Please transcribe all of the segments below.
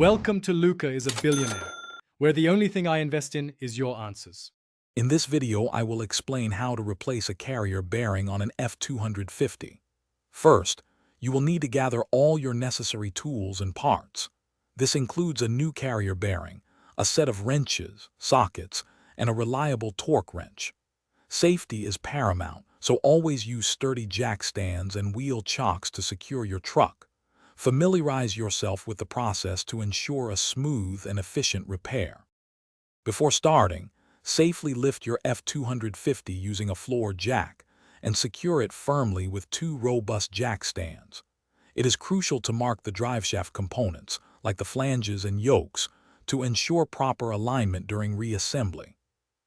Welcome to Luca is a Billionaire, where the only thing I invest in is your answers. In this video, I will explain how to replace a carrier bearing on an F250. First, you will need to gather all your necessary tools and parts. This includes a new carrier bearing, a set of wrenches, sockets, and a reliable torque wrench. Safety is paramount, so always use sturdy jack stands and wheel chocks to secure your truck. Familiarize yourself with the process to ensure a smooth and efficient repair. Before starting, safely lift your F250 using a floor jack and secure it firmly with two robust jack stands. It is crucial to mark the driveshaft components, like the flanges and yokes, to ensure proper alignment during reassembly.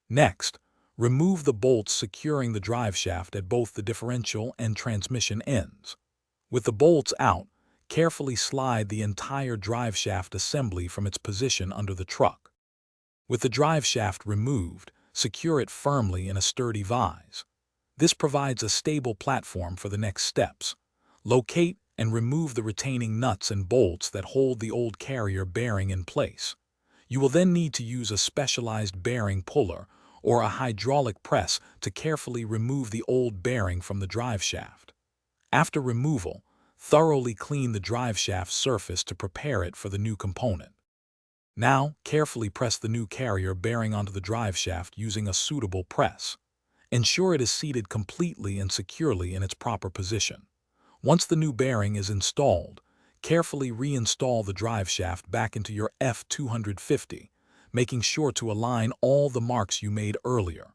Next, remove the bolts securing the driveshaft at both the differential and transmission ends. With the bolts out, carefully slide the entire driveshaft assembly from its position under the truck. With the driveshaft removed, secure it firmly in a sturdy vise. This provides a stable platform for the next steps. Locate and remove the retaining nuts and bolts that hold the old carrier bearing in place. You will then need to use a specialized bearing puller or a hydraulic press to carefully remove the old bearing from the driveshaft. After removal, thoroughly clean the driveshaft surface to prepare it for the new component. Now, carefully press the new carrier bearing onto the driveshaft using a suitable press. Ensure it is seated completely and securely in its proper position. Once the new bearing is installed, carefully reinstall the driveshaft back into your F250, making sure to align all the marks you made earlier.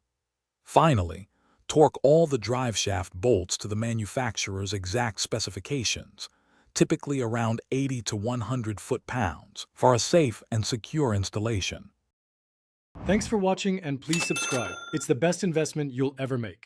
Finally, torque all the driveshaft bolts to the manufacturer's exact specifications, typically around 80 to 100 foot-pounds, for a safe and secure installation. Thanks for watching and please subscribe. It's the best investment you'll ever make.